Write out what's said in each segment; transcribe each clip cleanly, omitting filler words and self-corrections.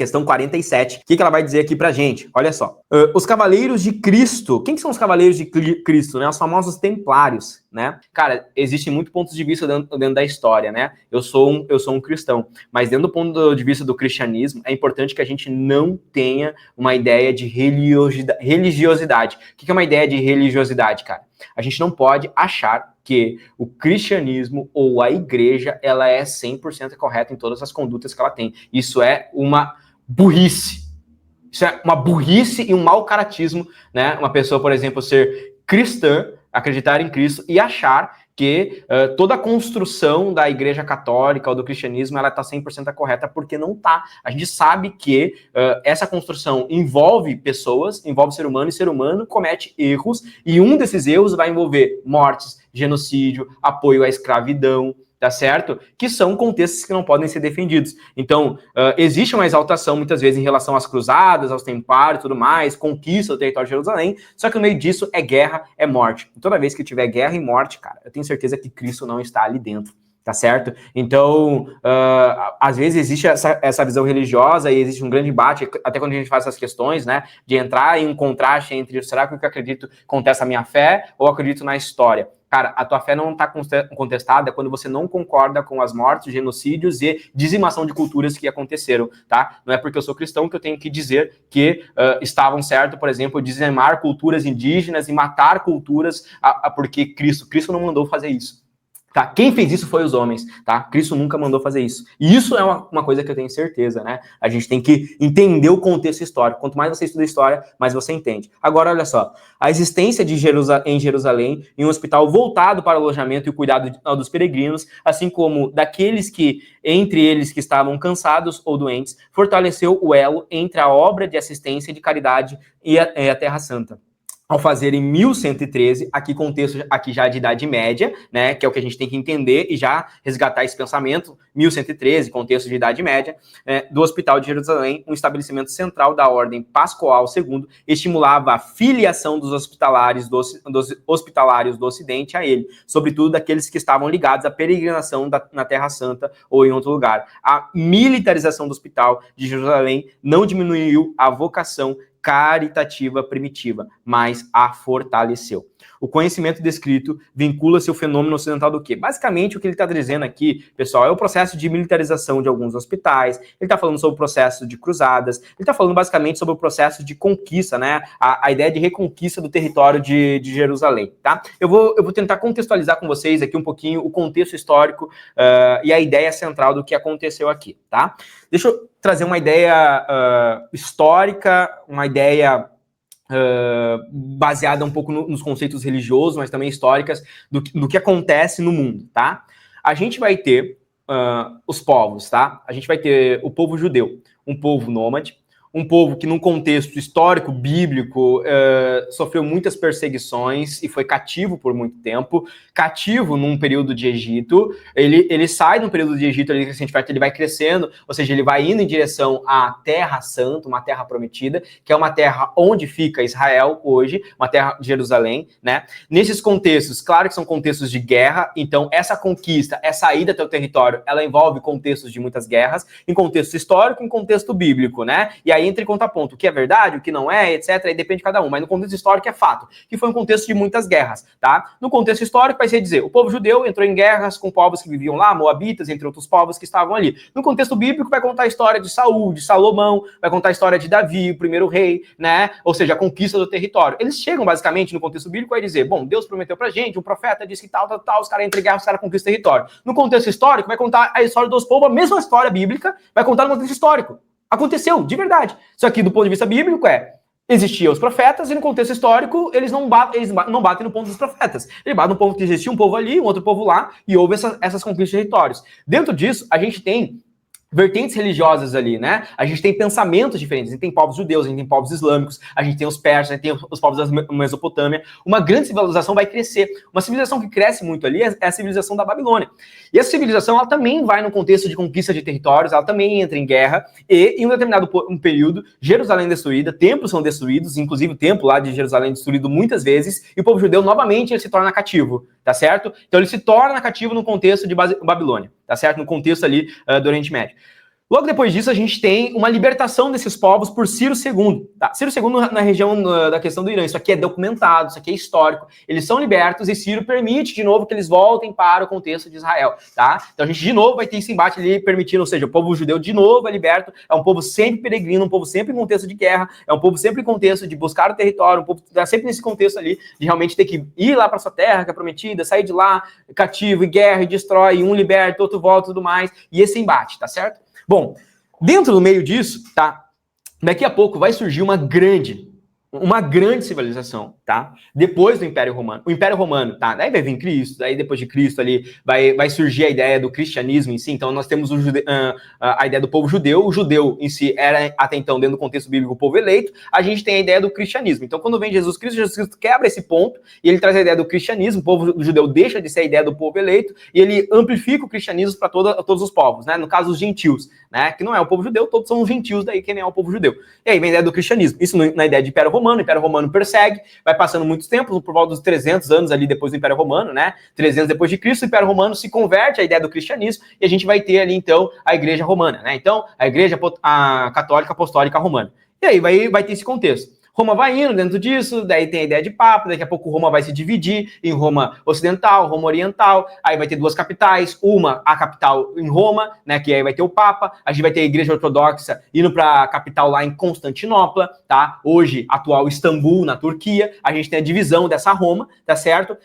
Questão 47, o que ela vai dizer aqui pra gente? Olha só. Os Cavaleiros de Cristo. Quem que são os Cavaleiros de Cristo, né? Os famosos Templários, né? Cara, existem muitos pontos de vista dentro da história, né? Eu sou um cristão, mas dentro do ponto de vista do cristianismo, é importante que a gente não tenha uma ideia de religiosidade. O que é uma ideia de religiosidade, cara? A gente não pode achar que o cristianismo ou a igreja, ela é 100% correta em todas as condutas que ela tem. Isso é uma burrice. Isso é uma burrice e um mau caratismo, né? Uma pessoa, por exemplo, ser cristã, acreditar em Cristo e achar que toda a construção da igreja católica ou do cristianismo, ela está 100% correta, porque não está. A gente sabe que essa construção envolve pessoas, envolve ser humano, e ser humano comete erros, e um desses erros vai envolver mortes, genocídio, apoio à escravidão, tá certo? Que são contextos que não podem ser defendidos. Então, existe uma exaltação, muitas vezes, em relação às cruzadas, aos templários e tudo mais, conquista do território de Jerusalém, só que no meio disso é guerra, é morte. E toda vez que tiver guerra e morte, cara, eu tenho certeza que Cristo não está ali dentro, tá certo? Então, às vezes existe essa visão religiosa e existe um grande embate, até quando a gente faz essas questões, né, de entrar em um contraste entre, será que o que eu acredito contesta a minha fé ou acredito na história? Cara, a tua fé não está contestada quando você não concorda com as mortes, genocídios e dizimação de culturas que aconteceram, tá? Não é porque eu sou cristão que eu tenho que dizer que estavam certo, por exemplo, dizimar culturas indígenas e matar culturas porque Cristo não mandou fazer isso. Tá? Quem fez isso foi os homens, tá? Cristo nunca mandou fazer isso. E isso é uma coisa que eu tenho certeza, né? A gente tem que entender o contexto histórico. Quanto mais você estuda história, mais você entende. Agora, olha só. A existência em Jerusalém, em um hospital voltado para o alojamento e o cuidado dos peregrinos, assim como daqueles que, entre eles que estavam cansados ou doentes, fortaleceu o elo entre a obra de assistência e de caridade e a Terra Santa. Ao fazer em 1113, aqui contexto aqui já de Idade Média, né, que é o que a gente tem que entender e já resgatar esse pensamento, 1113, contexto de Idade Média, do Hospital de Jerusalém, um estabelecimento central da Ordem Pascoal II, estimulava a filiação dos hospitalários do Ocidente a ele, sobretudo daqueles que estavam ligados à peregrinação na Terra Santa ou em outro lugar. A militarização do Hospital de Jerusalém não diminuiu a vocação caritativa primitiva, mas a fortaleceu. O conhecimento descrito vincula-se ao fenômeno ocidental do quê? Basicamente, o que ele está dizendo aqui, pessoal, é o processo de militarização de alguns hospitais, ele está falando sobre o processo de cruzadas, ele está falando basicamente sobre o processo de conquista, né? A ideia de reconquista do território de Jerusalém, tá? Eu vou tentar contextualizar com vocês aqui um pouquinho o contexto histórico e a ideia central do que aconteceu aqui, tá? Deixa eu trazer uma ideia histórica, uma ideia baseada um pouco nos conceitos religiosos, mas também históricas, do que acontece no mundo, tá? A gente vai ter os povos, tá? A gente vai ter o povo judeu, um povo nômade, um povo que, num contexto histórico, bíblico, sofreu muitas perseguições e foi cativo por muito tempo, cativo num período de Egito, ele sai num período de Egito, ele vai crescendo, ou seja, ele vai indo em direção à Terra Santa, uma terra prometida, que é uma terra onde fica Israel hoje, uma terra de Jerusalém, né? Nesses contextos, claro que são contextos de guerra, então essa conquista, essa ida até o território, ela envolve contextos de muitas guerras, em contexto histórico, em contexto bíblico, né? E aí entra em contraponto, o que é verdade, o que não é, etc, aí depende de cada um, mas no contexto histórico é fato, que foi um contexto de muitas guerras, tá? No contexto histórico vai ser dizer, o povo judeu entrou em guerras com povos que viviam lá, moabitas, entre outros povos que estavam ali. No contexto bíblico vai contar a história de Saul, de Salomão, vai contar a história de Davi, o primeiro rei, né? Ou seja, a conquista do território. Eles chegam basicamente no contexto bíblico a dizer, bom, Deus prometeu pra gente, um profeta disse que tal, os caras entram em guerra, os caras conquistam o território. No contexto histórico vai contar a história dos povos, a mesma história bíblica, vai contar no contexto histórico. Aconteceu, de verdade. Só que do ponto de vista bíblico existiam os profetas e no contexto histórico eles não batem no ponto dos profetas. Eles batem no ponto que existia um povo ali, um outro povo lá, e houve essas conquistas de territórios. Dentro disso, a gente tem vertentes religiosas ali, né? A gente tem pensamentos diferentes, a gente tem povos judeus, a gente tem povos islâmicos, a gente tem os persas, a gente tem os povos da Mesopotâmia. Uma grande civilização vai crescer. Uma civilização que cresce muito ali é a civilização da Babilônia. E essa civilização, ela também vai no contexto de conquista de territórios, ela também entra em guerra, e em um determinado período, Jerusalém é destruída, templos são destruídos, inclusive o templo lá de Jerusalém é destruído muitas vezes, e o povo judeu, novamente, ele se torna cativo, tá certo? Então ele se torna cativo no contexto de Babilônia, tá certo? No contexto ali do Oriente Médio. Logo depois disso, a gente tem uma libertação desses povos por Ciro II. Tá? Ciro II na região da questão do Irã. Isso aqui é documentado, isso aqui é histórico. Eles são libertos e Ciro permite de novo que eles voltem para o contexto de Israel. Tá? Então a gente de novo vai ter esse embate ali permitindo, ou seja, o povo judeu de novo é liberto, é um povo sempre peregrino, um povo sempre em contexto de guerra, é um povo sempre em contexto de buscar o território, um povo que está sempre nesse contexto ali de realmente ter que ir lá para sua terra, que é prometida, sair de lá, cativo, e guerra, e destrói, um liberta, outro volta e tudo mais, e esse embate, tá certo? Bom, dentro do meio disso, tá? Daqui a pouco vai surgir uma grande civilização, tá? Depois do Império Romano. O Império Romano, tá? Daí vai vir Cristo, daí depois de Cristo ali vai surgir a ideia do cristianismo em si. Então nós temos a ideia do povo judeu. O judeu em si era até então, dentro do contexto bíblico, o povo eleito. A gente tem a ideia do cristianismo. Então quando vem Jesus Cristo quebra esse ponto e ele traz a ideia do cristianismo. O povo judeu deixa de ser a ideia do povo eleito e ele amplifica o cristianismo para todos os povos, né? No caso, os gentios, né? Que não é o povo judeu, todos são os gentios, daí quem é o povo judeu. E aí vem a ideia do cristianismo. Isso na ideia de Império Romano. O Império Romano persegue, vai passando muitos tempos, por volta dos 300 anos ali depois do Império Romano, né? 300 depois de Cristo, o Império Romano se converte à ideia do cristianismo e a gente vai ter ali então a Igreja Romana, né? Então, a Igreja Católica Apostólica Romana. E aí vai ter esse contexto. Roma vai indo dentro disso, daí tem a ideia de Papa, daqui a pouco Roma vai se dividir em Roma Ocidental, Roma Oriental, aí vai ter duas capitais, uma a capital em Roma, né, que aí vai ter o Papa, a gente vai ter a Igreja Ortodoxa indo para a capital lá em Constantinopla, tá? Hoje, atual Istambul, na Turquia, a gente tem a divisão dessa Roma, tá certo?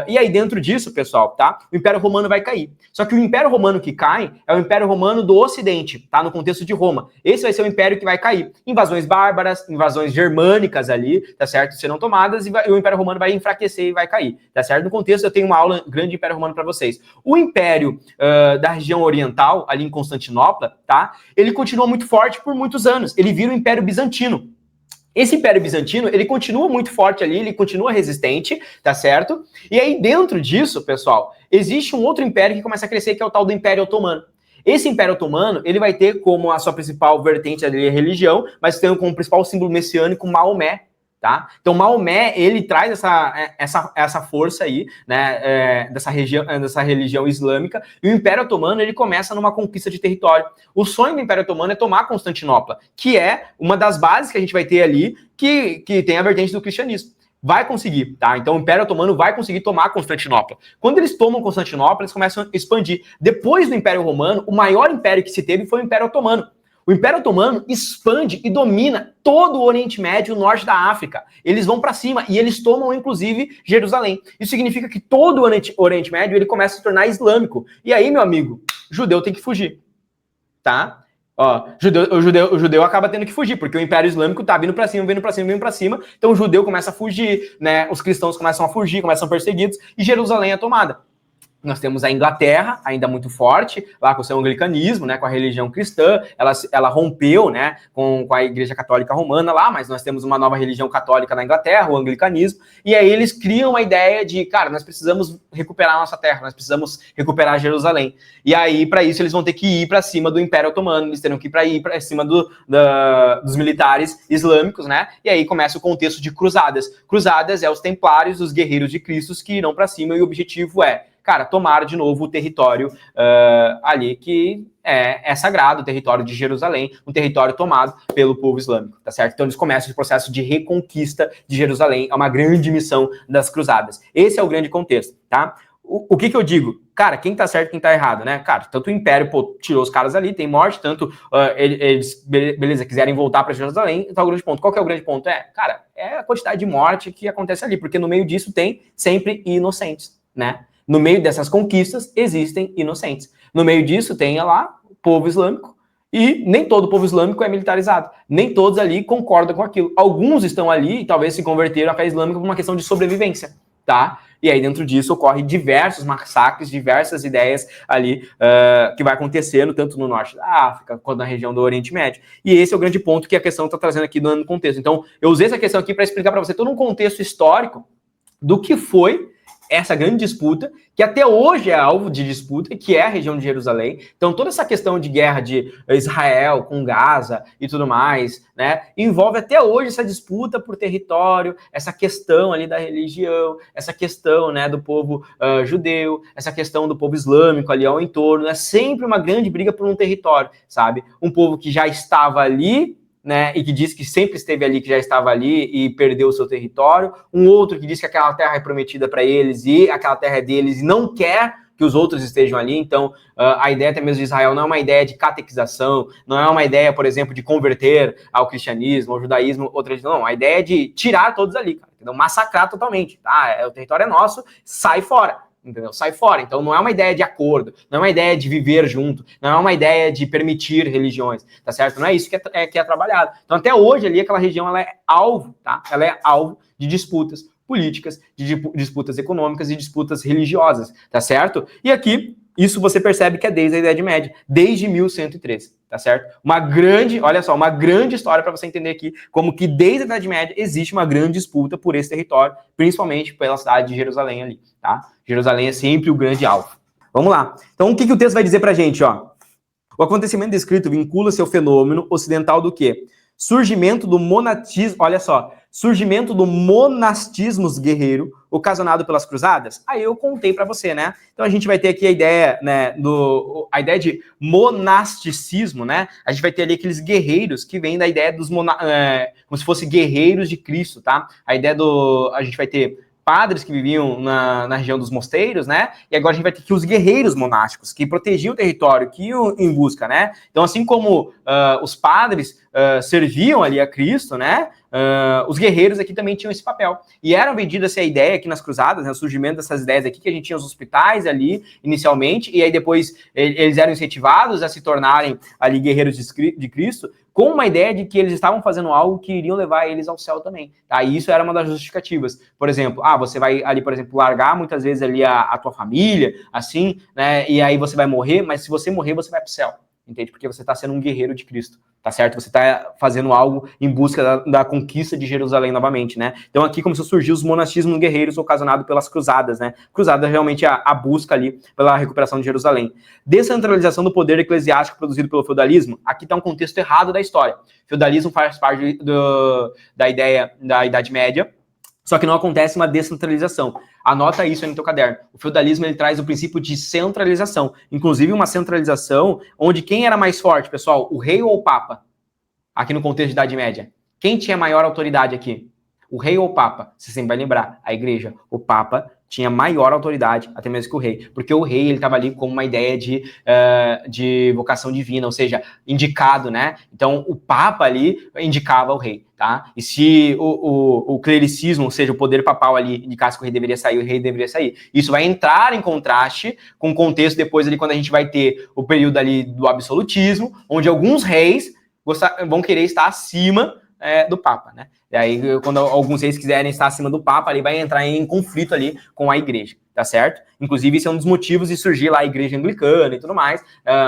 E aí dentro disso, pessoal, tá? O Império Romano vai cair. Só que o Império Romano que cai é o Império Romano do Ocidente, tá? No contexto de Roma. Esse vai ser o império que vai cair. Invasões bárbaras, invasões germânicas ali, tá certo? Serão tomadas e o Império Romano vai enfraquecer e vai cair, tá certo? No contexto, eu tenho uma aula grande de Império Romano para vocês. O Império da região oriental, ali em Constantinopla, tá? Ele continua muito forte por muitos anos. Ele vira o Império Bizantino. Esse Império Bizantino, ele continua muito forte ali, ele continua resistente, tá certo? E aí, dentro disso, pessoal, existe um outro império que começa a crescer, que é o tal do Império Otomano. Esse Império Otomano, ele vai ter como a sua principal vertente ali a religião, mas tem como principal símbolo messiânico Maomé, tá? Então Maomé, ele traz essa força aí, né, dessa religião islâmica, e o Império Otomano, ele começa numa conquista de território. O sonho do Império Otomano é tomar Constantinopla, que é uma das bases que a gente vai ter ali, que tem a vertente do cristianismo. Vai conseguir, tá? Então o Império Otomano vai conseguir tomar Constantinopla. Quando eles tomam Constantinopla, eles começam a expandir. Depois do Império Romano, o maior império que se teve foi o Império Otomano. O Império Otomano expande e domina todo o Oriente Médio e o norte da África. Eles vão para cima e eles tomam, inclusive, Jerusalém. Isso significa que todo o Oriente Médio ele começa a se tornar islâmico. E aí, meu amigo, judeu tem que fugir, tá? Ó, o judeu acaba tendo que fugir, porque o Império Islâmico tá vindo para cima, vindo para cima. Então o judeu começa a fugir, né? Os cristãos começam a fugir, começam a ser perseguidos e Jerusalém é tomada. Nós temos a Inglaterra, ainda muito forte, lá com o seu anglicanismo, né, com a religião cristã, ela rompeu, né, com a Igreja Católica Romana lá, mas nós temos uma nova religião católica na Inglaterra, o anglicanismo, e aí eles criam uma ideia de, cara, nós precisamos recuperar a nossa terra, nós precisamos recuperar Jerusalém. E aí, para isso, eles vão ter que ir para cima do Império Otomano, eles terão que ir para cima dos militares islâmicos, né, e aí começa o contexto de cruzadas. Cruzadas é os templários, os guerreiros de Cristo que irão para cima, e o objetivo é, cara, tomar de novo o território ali que é sagrado, o território de Jerusalém, um território tomado pelo povo islâmico, tá certo? Então eles começam o processo de reconquista de Jerusalém, é uma grande missão das cruzadas. Esse é o grande contexto, tá? O que eu digo? Cara, quem tá certo e quem tá errado, né? Cara, tanto o Império, tirou os caras ali, tem morte, tanto eles, beleza, quiserem voltar para Jerusalém, então o grande ponto. Qual que é o grande ponto? Cara, é a quantidade de morte que acontece ali, porque no meio disso tem sempre inocentes, né? No meio dessas conquistas, existem inocentes. No meio disso, tem lá o povo islâmico. E nem todo o povo islâmico é militarizado. Nem todos ali concordam com aquilo. Alguns estão ali e talvez se converteram à fé islâmica por uma questão de sobrevivência, tá? E aí dentro disso ocorre diversos massacres, diversas ideias ali que vai acontecendo tanto no norte da África quanto na região do Oriente Médio. E esse é o grande ponto que a questão está trazendo aqui no contexto. Então, eu usei essa questão aqui para explicar para você todo um contexto histórico do que foi essa grande disputa, que até hoje é alvo de disputa, que é a região de Jerusalém. Então, toda essa questão de guerra de Israel com Gaza e tudo mais, né, envolve até hoje essa disputa por território, essa questão ali da religião, essa questão, né, do povo judeu, essa questão do povo islâmico ali ao entorno. É sempre uma grande briga por um território, sabe? Um povo que já estava ali, né, e que diz que sempre esteve ali, que já estava ali e perdeu o seu território, um outro que diz que aquela terra é prometida para eles e aquela terra é deles e não quer que os outros estejam ali. Então, a ideia até mesmo de Israel não é uma ideia de catequização, não é uma ideia, por exemplo, de converter ao cristianismo, ao judaísmo, outra religião, não, a ideia é de tirar todos ali, cara, entendeu? Massacrar totalmente, tá? O território é nosso, sai fora. Entendeu? Sai fora. Então não é uma ideia de acordo, não é uma ideia de viver junto, não é uma ideia de permitir religiões, tá certo? Não é isso que é trabalhado. Então até hoje ali aquela região ela é alvo, tá? Ela é alvo de disputas políticas, de disputas econômicas e disputas religiosas, tá certo? E aqui isso você percebe que é desde a Idade Média, desde 1113, tá certo? Uma grande, olha só, uma grande história para você entender aqui como que desde a Idade Média existe uma grande disputa por esse território, principalmente pela cidade de Jerusalém ali, tá? Jerusalém é sempre o grande alvo. Vamos lá. Então, o que o texto vai dizer pra gente, ó? O acontecimento descrito vincula-se ao fenômeno ocidental do quê? Surgimento do monatismo, olha só, surgimento do monastismo guerreiro ocasionado pelas cruzadas. Aí eu contei para você, né? Então a gente vai ter aqui a ideia, né, a ideia de monasticismo, né? A gente vai ter ali aqueles guerreiros que vêm da ideia dos como se fossem guerreiros de Cristo, tá? A ideia a gente vai ter padres que viviam na região dos mosteiros, né? E agora a gente vai ter aqui os guerreiros monásticos, que protegiam o território, que iam em busca, né? Então, assim como os padres serviam ali a Cristo, né? Os guerreiros aqui também tinham esse papel. E era vendida essa ideia aqui nas cruzadas, né? O surgimento dessas ideias aqui, que a gente tinha os hospitais ali, inicialmente, e aí depois eles eram incentivados a se tornarem ali guerreiros de Cristo, com uma ideia de que eles estavam fazendo algo que iriam levar eles ao céu também, tá? E isso era uma das justificativas. Por exemplo, você vai ali, por exemplo, largar muitas vezes ali a tua família, assim, né? E aí você vai morrer, mas se você morrer, você vai pro céu, entende? Porque você está sendo um guerreiro de Cristo, tá certo? Você está fazendo algo em busca da conquista de Jerusalém novamente, né? Então aqui começou a surgir os monastismos guerreiros ocasionados pelas cruzadas, né? Cruzada realmente a busca ali pela recuperação de Jerusalém. Descentralização do poder eclesiástico produzido pelo feudalismo. Aqui está um contexto errado da história. O feudalismo faz parte da ideia da Idade Média, só que não acontece uma descentralização. Anota isso aí no teu caderno. O feudalismo ele traz o princípio de centralização. Inclusive uma centralização onde quem era mais forte, pessoal? O rei ou o papa? Aqui no contexto de Idade Média. Quem tinha maior autoridade aqui? O rei ou o papa? Você sempre vai lembrar. A igreja. O papa tinha maior autoridade, até mesmo que o rei. Porque o rei, ele estava ali com uma ideia de vocação divina, ou seja, indicado, né? Então, o papa ali indicava o rei, tá? E se o clericismo, ou seja, o poder papal ali indicasse que o rei deveria sair, o rei deveria sair. Isso vai entrar em contraste com o contexto depois ali, quando a gente vai ter o período ali do absolutismo, onde alguns reis vão querer estar acima do Papa, né? E aí, quando alguns reis quiserem estar acima do Papa, ali vai entrar em conflito ali com a igreja, tá certo? Inclusive, isso é um dos motivos de surgir lá a igreja anglicana e tudo mais,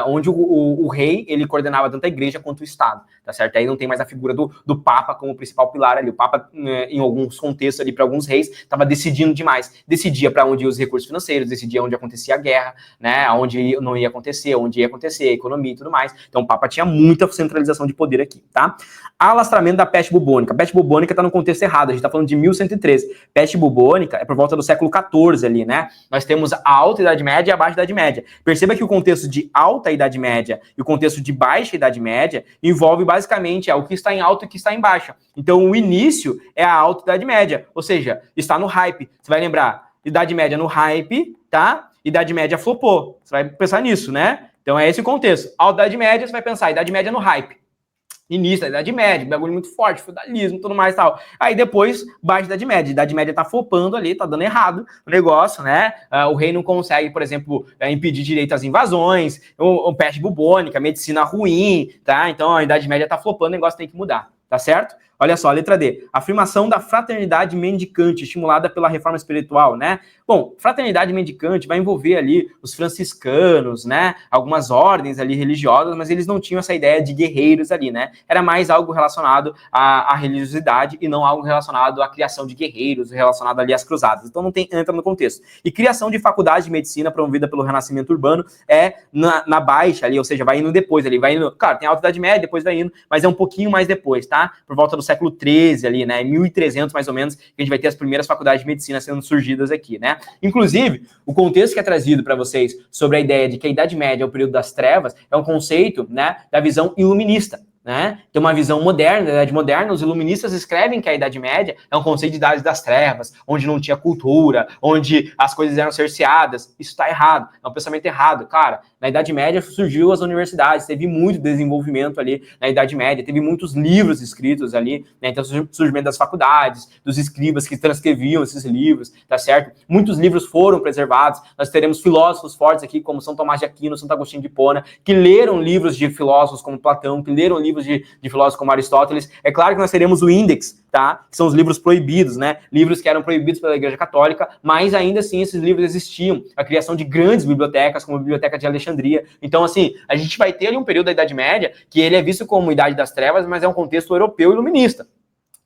onde o rei, ele coordenava tanto a igreja quanto o Estado, tá certo? Aí não tem mais a figura do Papa como principal pilar ali. O Papa, em alguns contextos ali, para alguns reis, estava decidindo demais. Decidia para onde iam os recursos financeiros, decidia onde acontecia a guerra, né? Onde não ia acontecer, onde ia acontecer a economia e tudo mais. Então, o Papa tinha muita centralização de poder aqui, tá? Alastramento da peste bubônica. A peste bubônica está no contexto errado, a gente está falando de 1113. Peste bubônica é por volta do século XIV ali, né? Nós temos a alta Idade Média e a baixa Idade Média. Perceba que o contexto de alta Idade Média e o contexto de baixa Idade Média envolve basicamente o que está em alta e o que está em baixa. Então, o início é a alta Idade Média, ou seja, está no hype. Você vai lembrar, Idade Média no hype, tá? Idade Média flopou. Você vai pensar nisso, né? Então, é esse o contexto. Alta Idade Média, você vai pensar, Idade Média no hype. Início da Idade Média, bagulho muito forte, feudalismo, tudo mais e tal. Aí depois, baixa Idade Média. A Idade Média tá flopando ali, tá dando errado o negócio, né? O rei não consegue, por exemplo, impedir direito às invasões, peste bubônica, medicina ruim, tá? Então a Idade Média tá flopando, o negócio tem que mudar, tá certo? Olha só, letra D. Afirmação da fraternidade mendicante, estimulada pela reforma espiritual, né? Bom, fraternidade mendicante vai envolver ali os franciscanos, né? Algumas ordens ali religiosas, mas eles não tinham essa ideia de guerreiros ali, né? Era mais algo relacionado à religiosidade e não algo relacionado à criação de guerreiros, relacionado ali às cruzadas. Então não entra no contexto. E criação de faculdade de medicina promovida pelo Renascimento Urbano é na baixa ali, ou seja, vai indo depois ali, vai indo, claro, tem a Alta Idade Média, depois vai indo, mas é um pouquinho mais depois, tá? Por volta do século XIII ali, né? 1300 mais ou menos, que a gente vai ter as primeiras faculdades de medicina sendo surgidas aqui, né? Inclusive, o contexto que é trazido para vocês sobre a ideia de que a Idade Média é o período das trevas é um conceito, né, da visão iluminista. Né? Tem uma visão moderna, da Idade Moderna, os iluministas escrevem que a Idade Média é um conceito de Idade das Trevas, onde não tinha cultura, onde as coisas eram cerceadas. Isso está errado, é um pensamento errado. Cara, na Idade Média surgiu as universidades, teve muito desenvolvimento ali na Idade Média, teve muitos livros escritos ali, né? Então o surgimento das faculdades, dos escribas que transcreviam esses livros, tá certo? Muitos livros foram preservados, nós teremos filósofos fortes aqui, como São Tomás de Aquino, Santo Agostinho de Hipona, que leram livros de filósofos como Platão, que leram livros de filósofos como Aristóteles. É claro que nós teremos o Índex, tá? Que são os livros proibidos, né? Livros que eram proibidos pela Igreja Católica, mas ainda assim esses livros existiam. A criação de grandes bibliotecas, como a Biblioteca de Alexandria. Então, assim, a gente vai ter ali um período da Idade Média que ele é visto como Idade das Trevas, mas é um contexto europeu iluminista.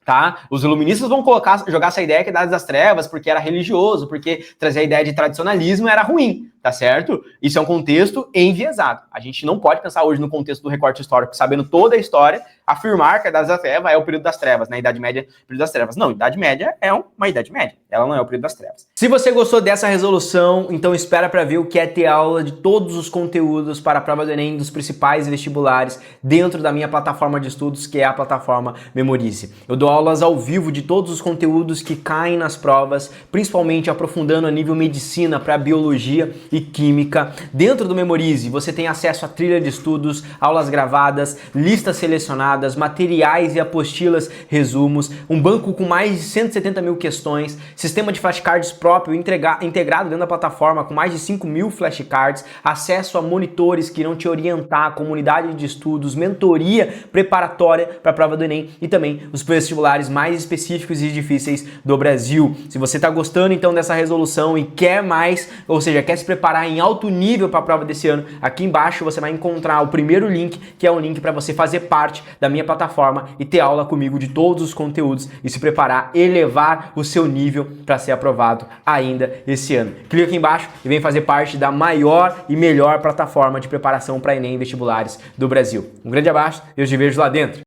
Tá? Os iluministas vão jogar essa ideia que é Idade das Trevas porque era religioso, porque trazer a ideia de tradicionalismo era ruim, tá certo? Isso é um contexto enviesado. A gente não pode pensar hoje no contexto do recorte histórico, sabendo toda a história, afirmar que a Idade das Trevas é o período das trevas, né? Idade Média é o período das trevas. Não, Idade Média é uma Idade Média. Ela não é o período das trevas. Se você gostou dessa resolução, então espera para ver o que é ter aula de todos os conteúdos para a prova do Enem dos principais vestibulares dentro da minha plataforma de estudos, que é a plataforma Memorize. Eu dou aulas ao vivo de todos os conteúdos que caem nas provas, principalmente aprofundando a nível medicina para biologia e química. Dentro do Memorize, você tem acesso a trilha de estudos, aulas gravadas, listas selecionadas, materiais e apostilas, resumos, um banco com mais de 170 mil questões, sistema de flashcards próprio integrado dentro da plataforma com mais de 5 mil flashcards, acesso a monitores que irão te orientar, comunidade de estudos, mentoria preparatória para a prova do Enem e também os vestibulares mais específicos e difíceis do Brasil. Se você está gostando então dessa resolução e quer mais, ou seja, quer se preparar em alto nível para a prova desse ano, aqui embaixo você vai encontrar o primeiro link, que é um link para você fazer parte da minha plataforma e ter aula comigo de todos os conteúdos e se preparar, elevar o seu nível para ser aprovado ainda esse ano. Clica aqui embaixo e vem fazer parte da maior e melhor plataforma de preparação para Enem e vestibulares do Brasil. Um grande abraço e eu te vejo lá dentro.